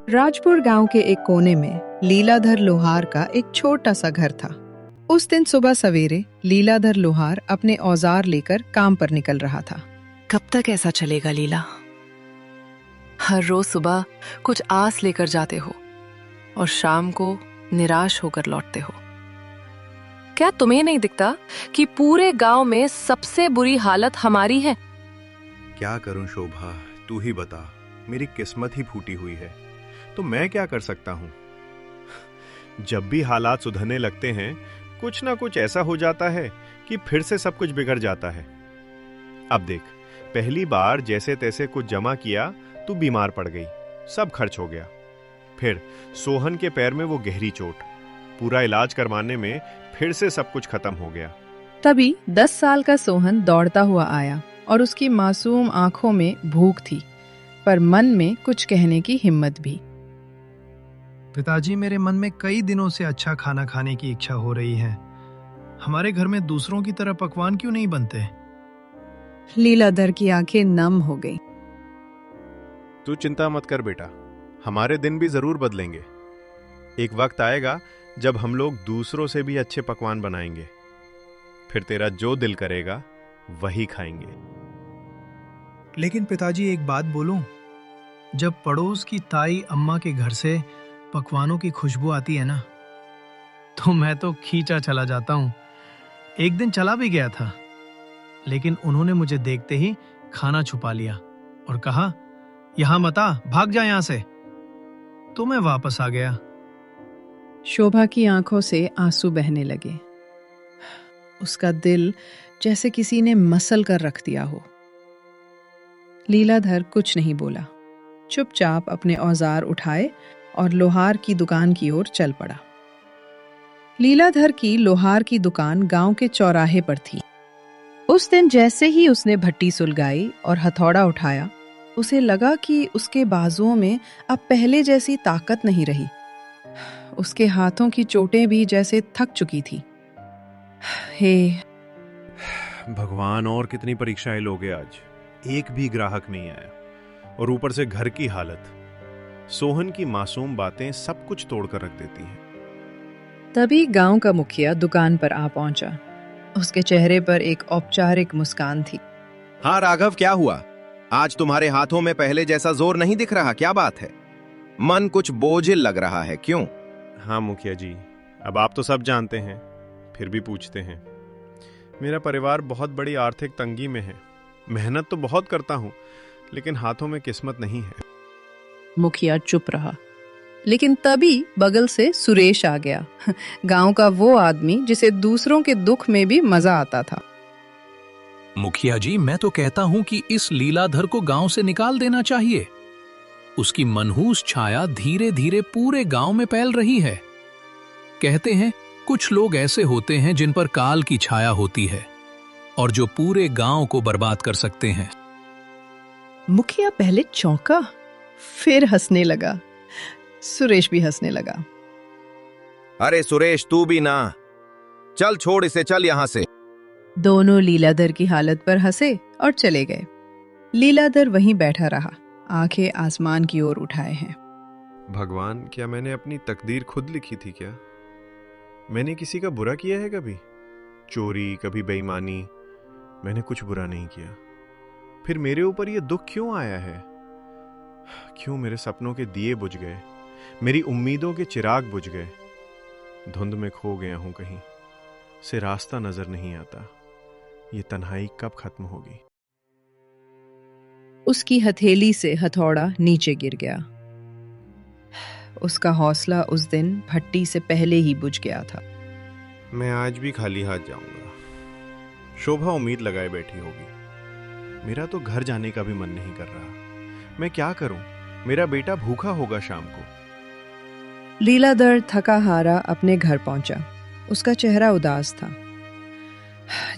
राजपुर गांव के एक कोने में लीलाधर लोहार का एक छोटा सा घर था। उस दिन सुबह सवेरे लीलाधर लोहार अपने औजार लेकर काम पर निकल रहा था। कब तक ऐसा चलेगा लीला? हर रोज सुबह कुछ आस लेकर जाते हो और शाम को निराश होकर लौटते हो। क्या तुम्हें नहीं दिखता कि पूरे गांव में सबसे बुरी हालत हमारी है? क्या करूं शोभा, तू ही बता। मेरी किस्मत ही फूटी हुई है, तो मैं क्या कर सकता हूं। जब भी हालात सुधरने लगते हैं, कुछ ना कुछ ऐसा हो जाता है कि फिर से सब कुछ बिगड़ जाता है। अब देख, पहली बार जैसे तैसे कुछ जमा किया तू बीमार पड़ गई, सब खर्च हो गया। फिर सोहन के पैर में वो गहरी चोट, पूरा इलाज करवाने में फिर से सब कुछ खत्म हो गया। तभी 10 साल का सोहन दौड़ता हुआ आया और उसकी मासूम आंखों में भूख थी, पर मन में कुछ कहने की हिम्मत भी। पिताजी, मेरे मन में कई दिनों से अच्छा खाना खाने की इच्छा हो रही है। हमारे घर में दूसरों की तरह पकवान क्यों नहीं बनते? लीलाधर की आंखें नम हो गईं। तू चिंता मत कर बेटा, हमारे दिन भी जरूर बदलेंगे। एक वक्त आएगा जब हम लोग दूसरों से भी अच्छे पकवान बनाएंगे। फिर तेरा जो दिल करेगा वही खाएंगे। लेकिन पिताजी, एक बात बोलूं, जब पड़ोस की ताई अम्मा के घर से पकवानों की खुशबू आती है ना, तो मैं तो खींचा चला जाता हूं। एक दिन चला भी गया था, लेकिन उन्होंने मुझे देखते ही खाना छुपा लिया और कहा, यहां मत आ, भाग जा यहां से। तो मैं वापस आ गया। शोभा की आंखों से आंसू बहने लगे। उसका दिल जैसे किसी ने मसल कर रख दिया हो। लीलाधर कुछ नहीं बोला, चुपचाप अपने औजार उठाए और लोहार की दुकान की ओर चल पड़ा। लीलाधर की लोहार की दुकान गांव के चौराहे पर थी। उस दिन जैसे ही उसने भट्टी सुलगाई और हथौड़ा उठाया, उसे लगा कि उसके बाजुओं में अब पहले जैसी ताकत नहीं रही। उसके हाथों की चोटें भी जैसे थक चुकी थी। हे भगवान, और कितनी परीक्षाएं लोगे आज। एक भी ग्राहक नहीं आया, और ऊपर से घर की हालत। सोहन की मासूम बातें सब कुछ तोड़कर रख देती हैं। तभी गांव का मुखिया दुकान पर आ पहुंचा। उसके चेहरे पर एक औपचारिक मुस्कान थी। हाँ राघव, क्या हुआ? आज तुम्हारे हाथों में पहले जैसा जोर नहीं दिख रहा, क्या बात है? मन कुछ बोझिल लग रहा है, क्यों? हाँ मुखिया जी, अब आप तो सब जानते हैं, फिर भी पूछते हैं। मेरा परिवार बहुत बड़ी आर्थिक तंगी में है। मेहनत तो बहुत करता हूँ, लेकिन हाथों में किस्मत नहीं है। मुखिया चुप रहा, लेकिन तभी बगल से सुरेश आ गया। गांव का वो आदमी जिसे दूसरों के दुख में भी मजा आता था। मुखिया जी, मैं तो कहता हूं कि इस लीलाधर को गांव से निकाल देना चाहिए। उसकी मनहूस छाया धीरे धीरे पूरे गांव में फैल रही है। कहते हैं कुछ लोग ऐसे होते हैं जिन पर काल की छाया होती है और जो पूरे गांव को बर्बाद कर सकते हैं। मुखिया पहले चौंका, फिर हंसने लगा। सुरेश भी हंसने लगा। अरे सुरेश, तू भी ना, चल छोड़ इसे, चल यहां से। दोनों लीलाधर की हालत पर हंसे और चले गए। लीलाधर वहीं बैठा रहा, आंखें आसमान की ओर उठाए हैं। भगवान, क्या मैंने अपनी तकदीर खुद लिखी थी क्या? मैंने किसी का बुरा किया है कभी? चोरी, कभी बेईमानी? मैंने कुछ बुरा नहीं किया। फिर मेरे ऊपर ये दुख क्यों आया है? क्यों मेरे सपनों के दिए बुझ गए, मेरी उम्मीदों के चिराग बुझ गए? धुंध में खो गया हूं कहीं से, रास्ता नजर नहीं आता। ये तन्हाई कब खत्म होगी? उसकी हथेली से हथौड़ा नीचे गिर गया। उसका हौसला उस दिन भट्टी से पहले ही बुझ गया था। मैं आज भी खाली हाथ जाऊंगा। शोभा उम्मीद लगाए बैठी होगी। मेरा तो घर जाने का भी मन नहीं कर रहा। मैं क्या करूं? मेरा बेटा भूखा होगा शाम को। लीलाधर थका हारा अपने घर पहुंचा। उसका चेहरा उदास था।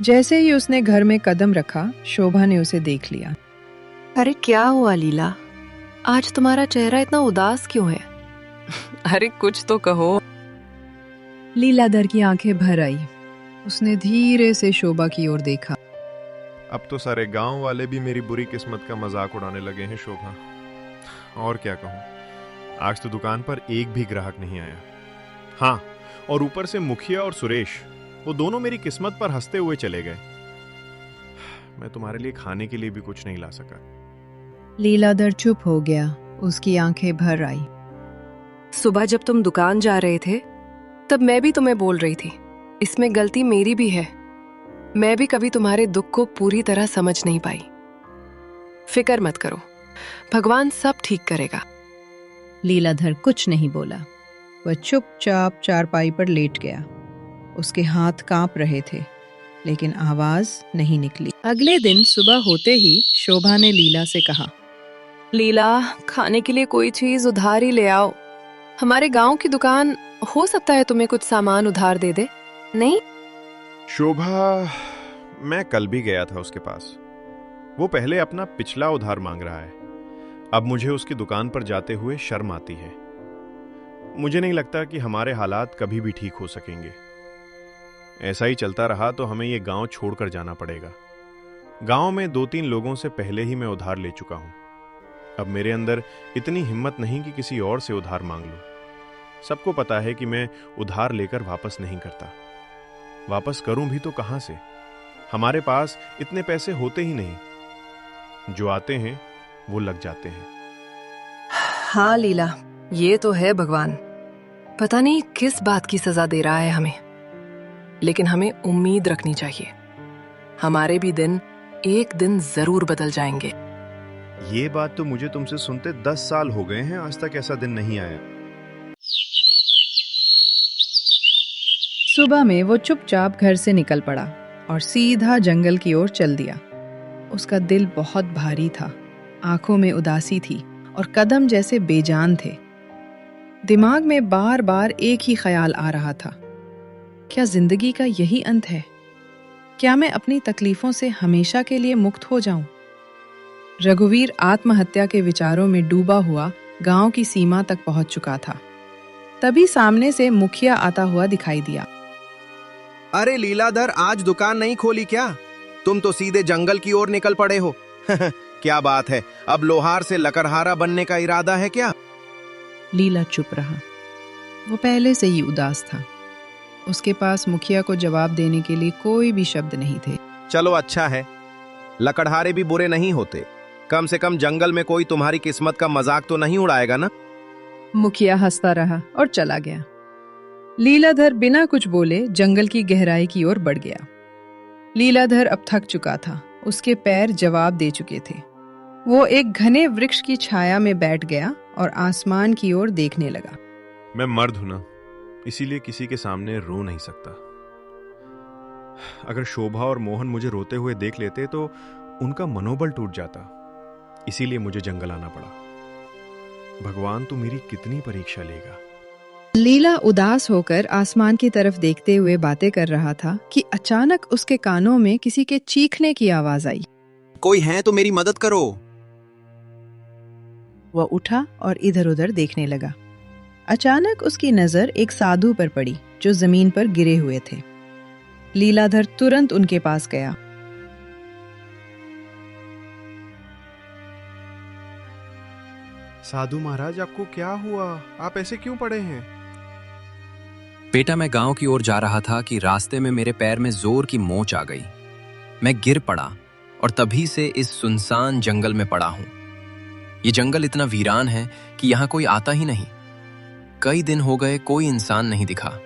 जैसे ही उसने घर में कदम रखा, शोभा ने उसे देख लिया। अरे क्या हुआ लीला, आज तुम्हारा चेहरा इतना उदास क्यों है? अरे कुछ तो कहो। लीलाधर की आंखें भर आई। उसने धीरे से शोभा की ओर देखा। अब तो सारे गांव वाले भी मेरी बुरी किस्मत का मजाक उड़ाने लगे हैं शोभा। और क्या कहूं, आज तो दुकान पर एक भी ग्राहक नहीं आया। हाँ, और ऊपर से मुखिया और सुरेश, वो दोनों मेरी किस्मत पर हंसते हुए चले गए। मैं तुम्हारे लिए खाने के लिए भी कुछ नहीं ला सका। लीलाधर चुप हो गया, उसकी आंखें भर आई। सुबह जब तुम दुकान जा रहे थे तब मैं भी तुम्हें बोल रही थी, इसमें गलती मेरी भी है। मैं भी कभी तुम्हारे दुख को पूरी तरह समझ नहीं पाई। फिक्र मत करो, भगवान सब ठीक करेगा। लीलाधर कुछ नहीं बोला। वह चुपचाप चारपाई पर लेट गया। उसके हाथ कांप रहे थे, लेकिन आवाज नहीं निकली। अगले दिन सुबह होते ही शोभा ने लीला से कहा, लीला, खाने के लिए कोई चीज उधार ही ले आओ। हमारे गांव की दुकान, हो सकता है तुम्हें कुछ सामान उधार दे दे। नहीं? शोभा, मैं कल भी गया था उसके पास। वो पहले अपना पिछला उधार मांग रहा है। अब मुझे उसकी दुकान पर जाते हुए शर्म आती है। मुझे नहीं लगता कि हमारे हालात कभी भी ठीक हो सकेंगे। ऐसा ही चलता रहा तो हमें ये गांव छोड़कर जाना पड़ेगा। गांव में 2-3 लोगों से पहले ही मैं उधार ले चुका हूं। अब मेरे अंदर इतनी हिम्मत नहीं कि किसी और से उधार मांग लूं। सबको पता है कि मैं उधार लेकर वापस नहीं करता। वापस करूं भी तो कहां से? हमारे पास इतने पैसे होते ही नहीं। जो आते हैं वो लग जाते हैं। हाँ लीला, ये तो है भगवान। पता नहीं किस बात की सजा दे रहा है हमें, लेकिन हमें उम्मीद रखनी चाहिए। हमारे भी दिन एक दिन जरूर बदल जाएंगे। ये बात तो मुझे तुमसे सुनते 10 साल हो गए हैं, आज तक ऐसा दिन नहीं आया। सुबह में वो चुपचाप घर से निकल पड़ा और सीधा जंगल की ओर चल दिया। उसका दिल बहुत भारी था, आंखों में उदासी थी और कदम जैसे बेजान थे। दिमाग में बार बार एक ही ख्याल आ रहा था, क्या जिंदगी का यही अंत है? क्या मैं अपनी तकलीफों से हमेशा के लिए मुक्त हो जाऊं? रघुवीर आत्महत्या के विचारों में डूबा हुआ गांव की सीमा तक पहुंच चुका था। तभी सामने से मुखिया आता हुआ दिखाई दिया। अरे लीलाधर, आज दुकान नहीं खोली क्या? तुम तो सीधे जंगल की ओर निकल पड़े हो। क्या बात है, अब लोहार से लकड़हारा बनने का इरादा है क्या? लीला चुप रहा। वो पहले से ही उदास था। उसके पास मुखिया को जवाब देने के लिए कोई भी शब्द नहीं थे। चलो अच्छा है, लकड़हारे भी बुरे नहीं होते। कम से कम जंगल में कोई तुम्हारी किस्मत का मजाक तो नहीं उड़ाएगा ना? मुखिया हंसता रहा और चला गया। लीलाधर बिना कुछ बोले जंगल की गहराई की ओर बढ़ गया। लीलाधर अब थक चुका था, उसके पैर जवाब दे चुके थे। वो एक घने वृक्ष की छाया में बैठ गया और आसमान की ओर देखने लगा। मैं मर्द हूं ना, इसीलिए किसी के सामने रो नहीं सकता। अगर शोभा और मोहन मुझे रोते हुए देख लेते तो उनका मनोबल टूट जाता। इसीलिए मुझे जंगल आना पड़ा। भगवान तू मेरी कितनी परीक्षा लेगा। लीला उदास होकर आसमान की तरफ देखते हुए बातें कर रहा था कि अचानक उसके कानों में किसी के चीखने की आवाज आई। कोई है तो मेरी मदद करो। वह उठा और इधर-उधर देखने लगा। अचानक उसकी नजर एक साधु पर पड़ी जो जमीन पर गिरे हुए थे। लीलाधर तुरंत उनके पास गया। साधु महाराज, आपको क्या हुआ? आप ऐसे क्यों पड़े हैं? बेटा, मैं गांव की ओर जा रहा था कि रास्ते में मेरे पैर में जोर की मोच आ गई। मैं गिर पड़ा और तभी से इस सुनसान जंगल में पड़ा हूं। ये जंगल इतना वीरान है कि यहाँ कोई आता ही नहीं। कई दिन हो गए, कोई इंसान नहीं दिखा।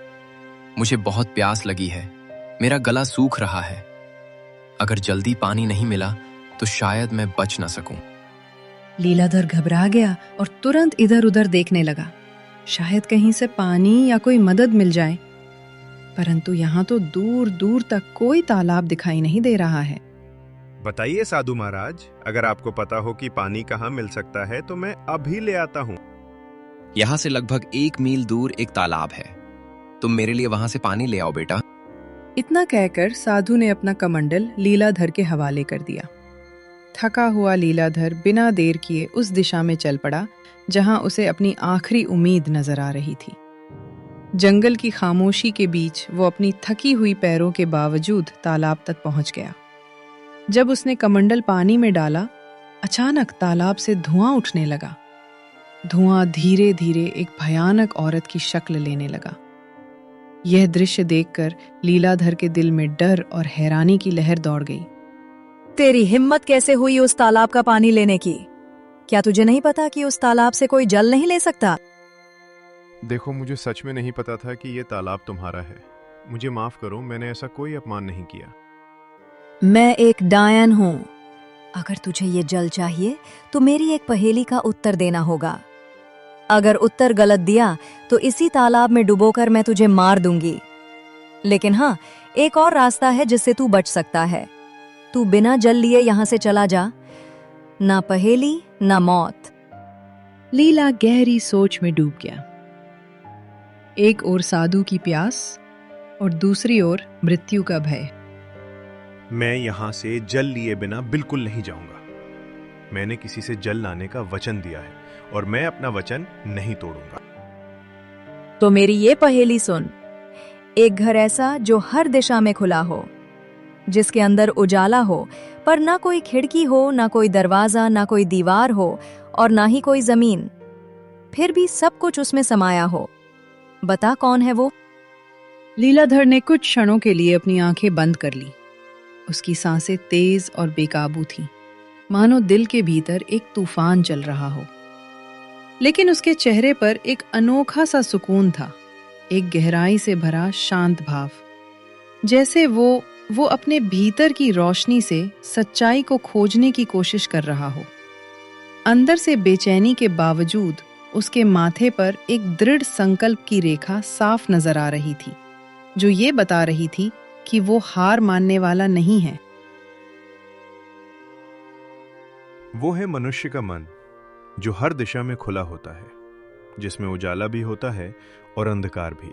मुझे बहुत प्यास लगी है, मेरा गला सूख रहा है। अगर जल्दी पानी नहीं मिला तो शायद मैं बच न सकूं। लीलाधर घबरा गया और तुरंत इधर-उधर देखने लगा, शायद कहीं से पानी या कोई मदद मिल जाए। परंतु यहाँ तो दूर दूर तक कोई तालाब दिखाई नहीं दे रहा है। बताइए साधु महाराज, अगर आपको पता हो कि पानी कहाँ मिल सकता है तो मैं अभी ले आता हूँ। यहाँ से लगभग 1 मील दूर एक तालाब है। तुम मेरे लिए वहां से पानी ले आओ बेटा। इतना कहकर साधु ने अपना कमंडल लीलाधर के हवाले कर दिया। थका हुआ लीलाधर बिना देर किए उस दिशा में चल पड़ा जहां उसे अपनी आखिरी उम्मीद नजर आ रही थी। जंगल की खामोशी के बीच वो अपनी थकी हुई पैरों के बावजूद तालाब तक पहुंच गया। जब उसने कमंडल पानी में डाला, अचानक तालाब से धुआं उठने लगा। धुआं धीरे धीरे एक भयानक औरत की शक्ल लेने लगा। यह दृश्य देखकर लीलाधर के दिल में डर और हैरानी की लहर दौड़ गई। तेरी हिम्मत कैसे हुई उस तालाब का पानी लेने की? क्या तुझे नहीं पता कि उस तालाब से कोई जल नहीं ले सकता? देखो, मुझे सच में नहीं पता था कि ये तालाब तुम्हारा है। मुझे माफ करो, मैंने ऐसा कोई अपमान नहीं किया। मैं एक डायन हूँ। अगर तुझे ये जल चाहिए तो मेरी एक पहेली का उत्तर देना होगा। अगर उत्तर गलत दिया तो इसी तालाब में डुबोकर मैं तुझे मार दूंगी। लेकिन हाँ, एक और रास्ता है जिससे तू बच सकता है। तू बिना जल लिए यहाँ से चला जा। ना पहेली ना मौत। लीला गहरी सोच में डूब गया। एक ओर साधु की प्यास और दूसरी ओर मृत्यु का भय। मैं यहां से जल लिए बिना बिल्कुल नहीं जाऊंगा। मैंने किसी से जल लाने का वचन दिया है और मैं अपना वचन नहीं तोड़ूंगा। तो मेरी ये पहेली सुन। एक घर ऐसा जो हर दिशा में खुला हो, जिसके अंदर उजाला हो, पर ना कोई खिड़की हो, ना कोई दरवाजा, ना कोई दीवार हो और ना ही कोई जमीन, फिर भी सब कुछ उसमें समाया हो। बता कौन है वो? लीलाधर ने कुछ क्षणों के लिए अपनी आंखें बंद कर ली। उसकी सांसें तेज और बेकाबू थीं, मानो दिल के भीतर एक तूफान चल रहा हो। लेकिन उसके चेहरे पर एक अनोखा सा सुकून था, एक गहराई से भरा शांत भाव, जैसे वो अपने भीतर की रोशनी से सच्चाई को खोजने की कोशिश कर रहा हो। अंदर से बेचैनी के बावजूद उसके माथे पर एक दृढ़ संकल्प की रेखा साफ नजर आ रही थी, जो ये बता रही थी कि वो हार मानने वाला नहीं है। वो है मनुष्य का मन, जो हर दिशा में खुला होता है, जिसमें उजाला भी होता है और अंधकार भी।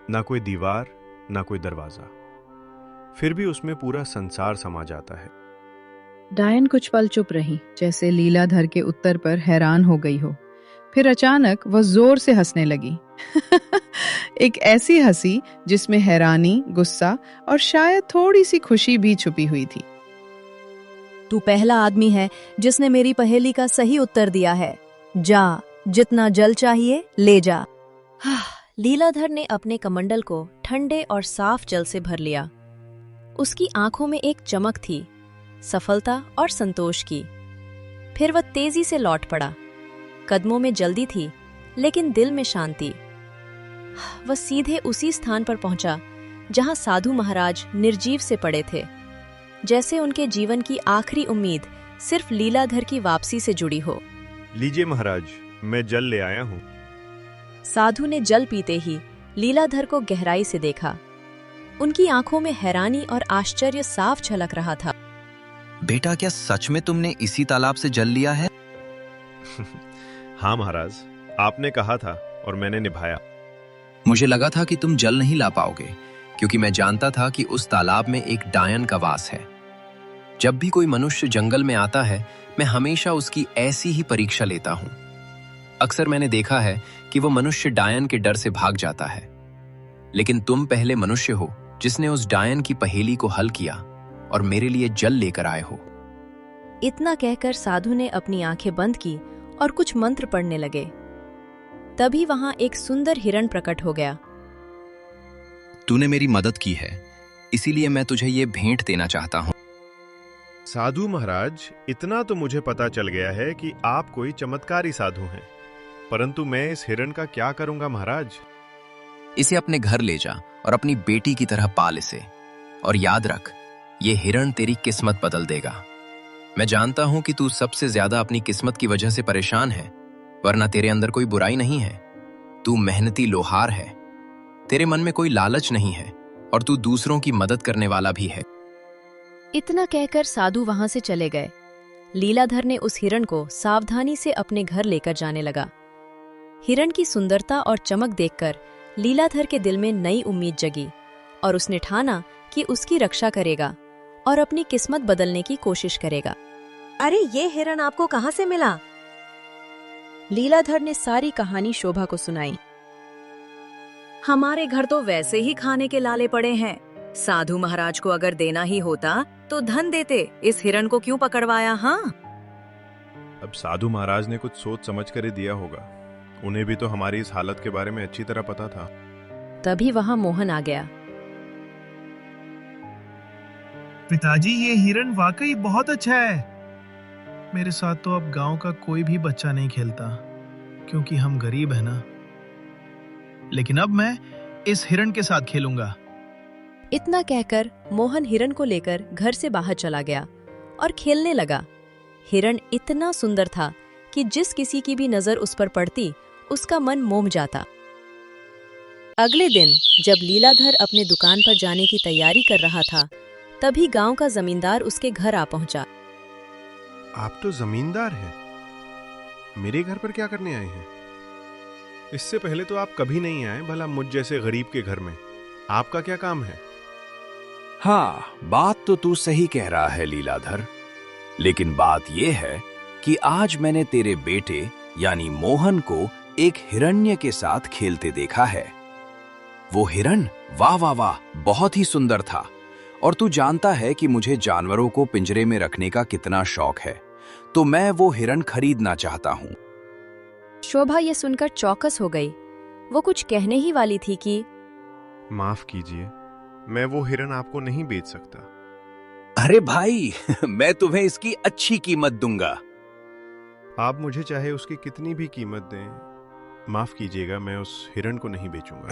ना कोई दीवार, ना कोई दरवाजा, फिर भी उसमें पूरा संसार समा जाता है। डायन कुछ पल चुप रही, जैसे लीलाधर के उत्तर पर हैरान हो गई हो। फिर अचानक वह जोर से हंसने लगी। एक ऐसी हंसी जिसमें हैरानी, गुस्सा और शायद थोड़ी सी खुशी भी छुपी हुई थी। तू पहला आदमी है जिसने मेरी पहेली का सही उत्तर दिया है। जा, जितना जल चाहिए ले जा। लीलाधर ने अपने कमंडल को ठंडे और साफ जल से भर लिया। उसकी आंखों में एक चमक थी, सफलता और संतोष की। फिर वह तेजी से लौट पड़ा। कदमों में जल्दी थी, लेकिन दिल में शांति। वह सीधे उसी स्थान पर पहुंचा जहां साधु महाराज निर्जीव से पड़े थे, जैसे उनके जीवन की आखिरी उम्मीद सिर्फ लीलाधर की वापसी से जुड़ी हो। लीजिए महाराज, मैं जल ले आया हूं। साधु ने जल पीते ही लीलाधर को गहराई से देखा। उनकी आंखों में हैरानी और आश्चर्य साफ झलक रहा था। बेटा, क्या सच में तुमने इसी तालाब से जल लिया है? हाँ महाराज, आपने कहा था और मैंने निभाया। मुझे लगा था कि तुम जल नहीं ला पाओगे, क्योंकि मैं जानता था कि उस तालाब में एक डायन का वास है। जब भी कोई मनुष्य जंगल में आता है, मैं हमेशा उसकी ऐसी ही परीक्षा लेता हूं। अक्सर मैंने देखा है कि वो मनुष्य डायन के डर से भाग जाता है, लेकिन तुम पहले मनुष्य हो जिसने उस डायन की पहेली को हल किया और मेरे लिए जल लेकर आए हो। इतना कहकर साधु ने अपनी आंखें बंद की और कुछ मंत्र पढ़ने लगे। तभी वहां एक सुंदर हिरण प्रकट हो गया। तूने मेरी मदद की है, इसीलिए मैं तुझे ये भेंट देना चाहता हूँ। साधु महाराज, इतना तो मुझे पता चल गया है कि आप कोई चमत्कारी साधु हैं, परंतु मैं इस हिरण का क्या करूंगा महाराज? इसे अपने घर ले जा और अपनी बेटी की तरह पाल इसे। और याद रख, ये हिरण तेरी किस्मत बदल देगा। मैं जानता हूं कि तू सबसे ज्यादा अपनी किस्मत की वजह से परेशान है, वरना तेरे अंदर कोई बुराई नहीं है। तू मेहनती लोहार है, तेरे मन में कोई लालच नहीं है और तू दूसरों की मदद करने वाला भी है। इतना कहकर साधु वहां से चले गए। लीलाधर ने उस हिरण को सावधानी से अपने घर लेकर जाने लगा। हिरण की सुंदरता और चमक देखकर लीलाधर के दिल में नई उम्मीद जगी और उसने ठाना कि उसकी रक्षा करेगा और अपनी किस्मत बदलने की कोशिश करेगा। अरे, ये हिरण आपको कहां से मिला? लीलाधर ने सारी कहानी शोभा को सुनाई। हमारे घर तो वैसे ही खाने के लाले पड़े हैं। साधु महाराज को अगर देना ही होता तो धन देते, इस हिरण को क्यों पकड़वाया? हाँ, अब साधु महाराज ने कुछ सोच समझ कर ही दिया होगा। उन्हें भी तो हमारी इस हालत के बारे में अच्छी तरह पता था। तभी वहां मोहन आ गया। पिताजी, ये हिरण वाकई बहुत अच्छा है। मेरे साथ तो अब गांव का कोई भी बच्चा नहीं खेलता, क्योंकि हम गरीब हैं ना। लेकिन अब मैं इस हिरण के साथ खेलूंगा। इतना कहकर मोहन हिरण को लेकर घर से बाहर चला गया और खेलने लगा। हिरण इतना सुंदर था कि जिस किसी की भी नजर उस पर पड़ती उसका मन मोम जाता। अगले दिन जब लीलाधर अपने दुकान पर जाने की तैयारी कर रहा था, तभी गांव का जमींदार उसके घर आ पहुंचा। आप तो जमींदार हैं, मेरे घर पर क्या करने आए हैं? इससे पहले तो आप कभी नहीं आए, भला मुझ जैसे गरीब के घर में। आपका क्या काम है? हाँ, बात तो तू सही कह रहा है लीलाधर, लेकिन बात यह है कि आज मैंने तेरे बेटे यानी मोहन को एक हिरण्य के साथ खेलते देखा है। वो हिरण वाह वाह वाह बहुत ही सुंदर था। और तू जानता है कि मुझे जानवरों को पिंजरे में रखने का कितना शौक है, तो मैं वो हिरण खरीदना चाहता हूँ। शोभा ये सुनकर चौकस हो गई। वो कुछ कहने ही वाली थी कि माफ कीजिए, मैं वो हिरण आपको नहीं बेच सकता। अरे भाई, मैं तुम्हें इसकी अच्छी कीमत दूंगा। आप मुझे चाहे उसकी कितनी भी कीमत दें, माफ कीजिएगा, मैं उस हिरण को नहीं बेचूंगा।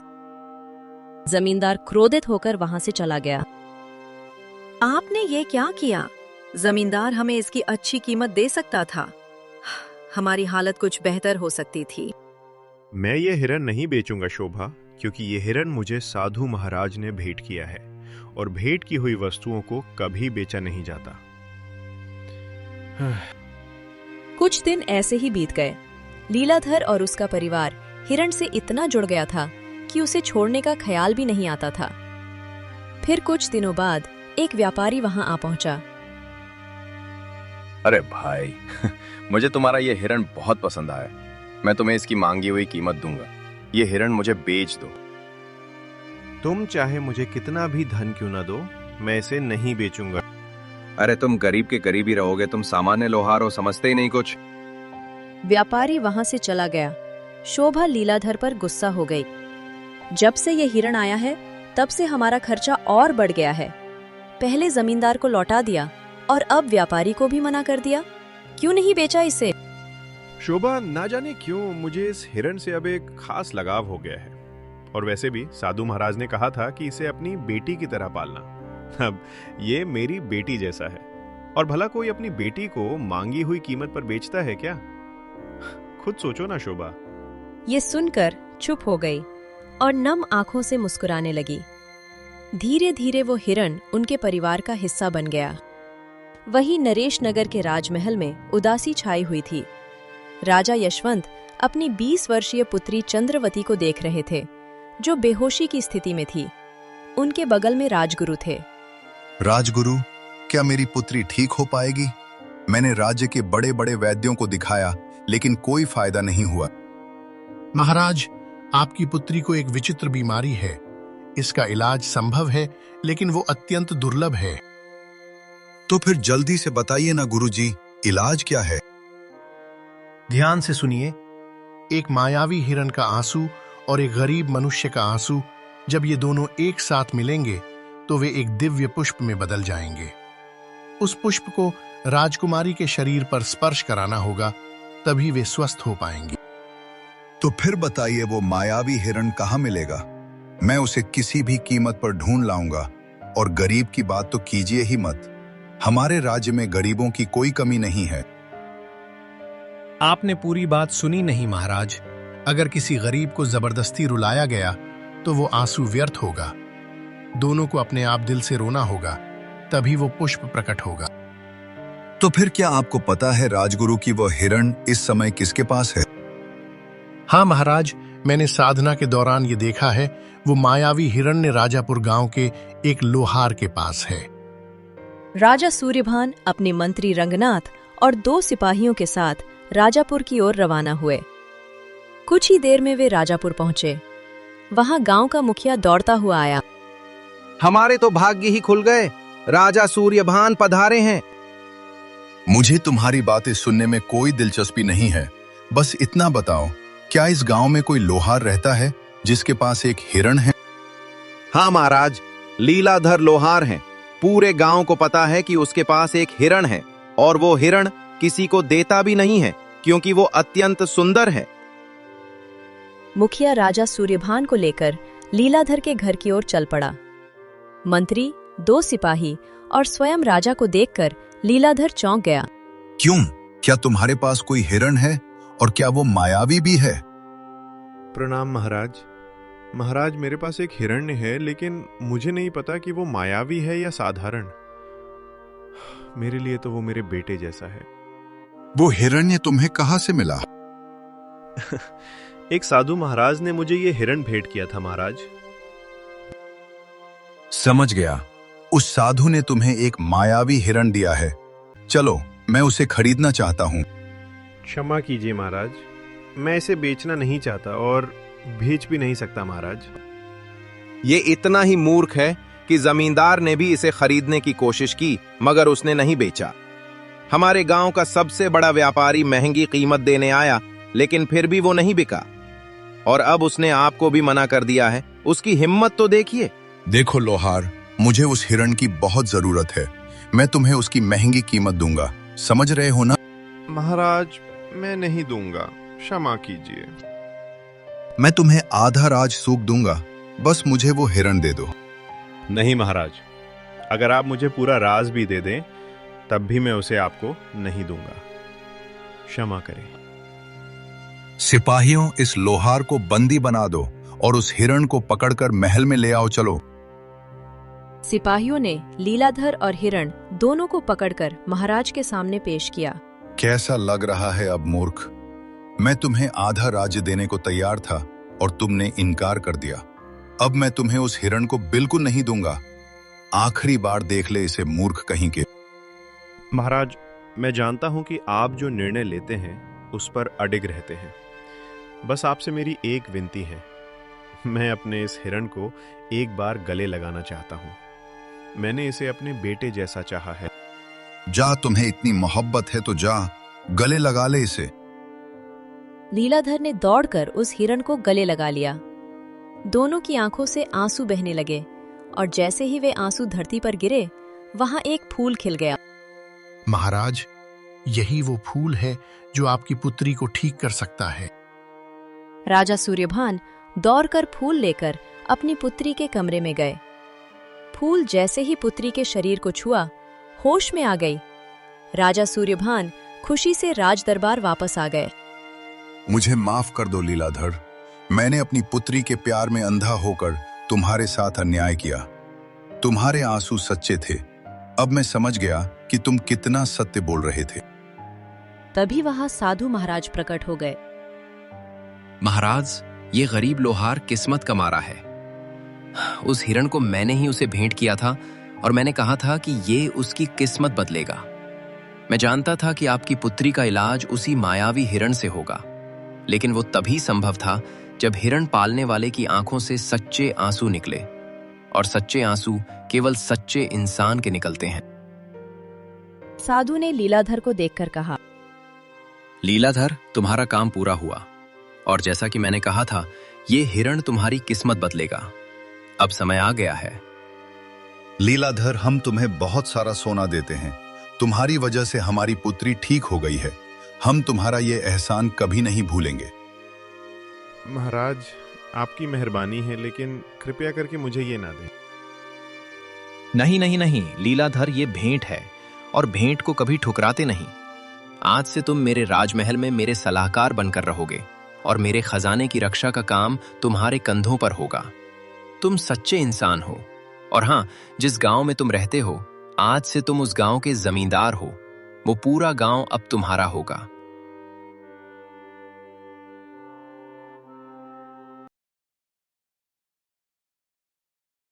जमींदार क्रोधित होकर वहां से चला गया। आपने ये क्या किया? जमींदार हमें इसकी अच्छी कीमत दे सकता था। हमारी हालत कुछ बेहतर हो सकती थी। मैं ये हिरण नहीं बेचूंगा शोभा, क्योंकि ये हिरण मुझे साधु महाराज ने भेंट किया है और भेंट की हुई वस्तुओं को कभी बेचा नहीं जाता। कुछ दिन ऐसे ही बीत गए। लीलाधर और उसका परिवार हिरण से इतना जुड़ गया था कि उसे छोड़ने का ख्याल भी नहीं आता था। फिर कुछ दिनों बाद एक व्यापारी वहां आ पहुंचा। अरे भाई, मुझे तुम्हारा ये हिरण बहुत पसंद आया। मैं तुम्हें इसकी मांगी हुई कीमत दूंगा। ये हिरण मुझे बेच दो। तुम चाहे मुझे कितना भी धन क्यों ना दो, मैं इसे नहीं बेचूंगा। अरे तुम गरीब के गरीब ही रहोगे, तुम सामान्य लोहार हो, समझते ही नहीं कुछ। व्यापारी वहां से चला गया। शोभा लीलाधर पर गुस्सा हो गई। जब से ये हिरण आया है, तब से हमारा खर्चा और बढ़ गया है। पहले जमींदार को लौटा दिया और अब व्यापारी को भी मना कर दिया। क्यों नहीं बेचा इसे? शोभा, ना जाने क्यों मुझे इस हिरण से अब एक खास लगाव हो गया है। और वैसे भी साधु महाराज ने कहा था कि इसे अपनी बेटी की तरह पालना। अब ये मेरी बेटी जैसा है, और भला कोई अपनी बेटी को मांगी हुई कीमत पर बेचता है क्या? खुद सोचो ना शोभा। ये सुनकर चुप हो गई और नम आंखों से मुस्कुराने लगी। धीरे धीरे वो हिरण उनके परिवार का हिस्सा बन गया। वहीं नरेश नगर के राजमहल में उदासी छाई हुई थी। राजा यशवंत अपनी 20 वर्षीय पुत्री चंद्रवती को देख रहे थे, जो बेहोशी की स्थिति में थी। उनके बगल में राजगुरु थे। राजगुरु, क्या मेरी पुत्री ठीक हो पाएगी? मैंने राज्य के बड़े बड़े वैद्यों को दिखाया, लेकिन कोई फायदा नहीं हुआ। महाराज, आपकी पुत्री को एक विचित्र बीमारी है। इसका इलाज संभव है, लेकिन वो अत्यंत दुर्लभ है। तो फिर जल्दी से बताइए ना गुरुजी, इलाज क्या है? ध्यान से सुनिए। एक मायावी हिरण का आंसू और एक गरीब मनुष्य का आंसू, जब ये दोनों एक साथ मिलेंगे तो वे एक दिव्य पुष्प में बदल जाएंगे। उस पुष्प को राजकुमारी के शरीर पर स्पर्श कराना होगा, तभी वे स्वस्थ हो पाएंगी। तो फिर बताइए, वो मायावी हिरण कहाँ मिलेगा? मैं उसे किसी भी कीमत पर ढूंढ लाऊंगा। और गरीब की बात तो कीजिए ही मत। हमारे राज्य में गरीबों की कोई कमी नहीं है। आपने पूरी बात सुनी नहीं महाराज। अगर किसी गरीब को जबरदस्ती रुलाया गया तो वो आंसू व्यर्थ होगा। दोनों को अपने आप दिल से रोना होगा, तभी वो पुष्प प्रकट होगा। तो फिर क्या आपको पता है राजगुरु की वो हिरण इस समय किसके पास है? हाँ महाराज, मैंने साधना के दौरान ये देखा है। वो मायावी हिरण्य राजापुर गांव के एक लोहार के पास है। राजा सूर्यभान अपने मंत्री रंगनाथ और 2 सिपाहियों के साथ राजापुर की ओर रवाना हुए। कुछ ही देर में वे राजापुर पहुंचे। वहां गांव का मुखिया दौड़ता हुआ आया। हमारे तो भाग्य ही खुल गए, राजा सूर्यभान पधारे हैं। मुझे तुम्हारी बातें सुनने में कोई दिलचस्पी नहीं है। बस इतना बताओ, क्या इस गांव में कोई लोहार रहता है जिसके पास एक हिरण है? हाँ महाराज, लीलाधर लोहार हैं। पूरे गांव को पता है कि उसके पास एक हिरण है, और वो हिरण किसी को देता भी नहीं है क्योंकि वो अत्यंत सुंदर है। मुखिया राजा सूर्यभान को लेकर लीलाधर के घर की ओर चल पड़ा। मंत्री, 2 सिपाही और स्वयं राजा को देखकर लीलाधर चौंक गया। क्यों? क्या तुम्हारे पास कोई हिरण है? और क्या वो मायावी भी है? प्रणाम महाराज। महाराज, मेरे पास एक हिरण्य है, लेकिन मुझे नहीं पता कि वो मायावी है या साधारण। मेरे लिए तो वो मेरे बेटे जैसा है। वो हिरण्य तुम्हें कहाँ से मिला? एक साधु महाराज ने मुझे ये हिरण भेंट किया था महाराज। समझ गया। उस साधु ने तुम्हें एक मायावी हिरण दिया है। चलो, मैं उसे खरीदना चाहता हूँ। क्षमा कीजिए महाराज, मैं इसे बेचना नहीं चाहता और बेच भी नहीं सकता महाराज। ये इतना ही मूर्ख है कि जमींदार ने भी इसे खरीदने की कोशिश की, मगर उसने नहीं बेचा। हमारे गांव का सबसे बड़ा व्यापारी महंगी कीमत देने आया, लेकिन फिर भी वो नहीं बिका, और अब उसने आपको भी मना कर दिया है। उसकी हिम्मत तो देखिए। देखो लोहार, मुझे उस हिरण की बहुत जरूरत है। मैं तुम्हें उसकी महंगी कीमत दूंगा, समझ रहे हो ना? महाराज, मैं नहीं दूंगा, क्षमा कीजिए। मैं तुम्हें आधा राज सूख दूंगा, बस मुझे वो हिरण दे दो। नहीं महाराज, अगर आप मुझे पूरा राज भी दे दें तब भी मैं उसे आपको नहीं दूंगा, क्षमा करें। सिपाहियों, इस लोहार को बंदी बना दो और उस हिरण को पकड़कर महल में ले आओ। चलो। सिपाहियों ने लीलाधर और हिरण दोनों को पकड़कर महाराज के सामने पेश किया। कैसा लग रहा है अब मूर्ख? मैं तुम्हें आधा राज्य देने को तैयार था और तुमने इनकार कर दिया। अब मैं तुम्हें उस हिरण को बिल्कुल नहीं दूंगा। आखिरी बार देख ले इसे, मूर्ख कहीं के। महाराज, मैं जानता हूं कि आप जो निर्णय लेते हैं उस पर अडिग रहते हैं। बस आपसे मेरी एक विनती है, मैं अपने इस हिरण को एक बार गले लगाना चाहता हूं। मैंने इसे अपने बेटे जैसा चाहा है। जा, तुम्हें इतनी मोहब्बत है तो जा, गले लगा ले इसे। लीलाधर ने दौड़कर उस हिरण को गले लगा लिया। दोनों की आंखों से आंसू बहने लगे, और जैसे ही वे आंसू धरती पर गिरे, वहां एक फूल खिल गया। महाराज, यही वो फूल है जो आपकी पुत्री को ठीक कर सकता है। राजा सूर्यभान दौड़कर फूल लेकर अपनी पुत्री के कमरे में गए। फूल जैसे ही पुत्री के शरीर को छुआ, होश में आ गई। राजा सूर्यभान खुशी से राज दरबार वापस आ गए। मुझे माफ कर दो लीलाधर, मैंने अपनी पुत्री के प्यार में अंधा होकर तुम्हारे साथ अन्याय किया। तुम्हारे आंसू सच्चे थे। अब मैं समझ गया कि तुम कितना सत्य बोल रहे थे। तभी वहां साधु महाराज प्रकट हो गए। महाराज, ये गरीब लोहार किस्मत का मारा है। उस हिरण को मैंने ही उसे भेंट किया था, और मैंने कहा था कि ये उसकी किस्मत बदलेगा। मैं जानता था कि आपकी पुत्री का इलाज उसी मायावी हिरण से होगा, लेकिन वो तभी संभव था जब हिरण पालने वाले की आंखों से सच्चे आंसू निकले, और सच्चे आंसू केवल सच्चे इंसान के निकलते हैं। साधु ने लीलाधर को देखकर कहा, लीलाधर, तुम्हारा काम पूरा हुआ, और जैसा कि मैंने कहा था, ये हिरण तुम्हारी किस्मत बदलेगा। अब समय आ गया है। लीलाधर, हम तुम्हें बहुत सारा सोना देते हैं। तुम्हारी वजह से हमारी पुत्री ठीक हो गई है। हम तुम्हारा ये एहसान कभी नहीं भूलेंगे। महाराज, आपकी मेहरबानी है, लेकिन कृपया करके मुझे ये ना दें। नहीं नहीं नहीं लीलाधर, ये भेंट है, और भेंट को कभी ठुकराते नहीं। आज से तुम मेरे राजमहल में मेरे सलाहकार बनकर रहोगे, और मेरे खजाने की रक्षा का काम तुम्हारे कंधों पर होगा। तुम सच्चे इंसान हो, और हाँ, जिस गांव में तुम रहते हो, आज से तुम उस गांव के जमींदार हो। वो पूरा गांव अब तुम्हारा होगा।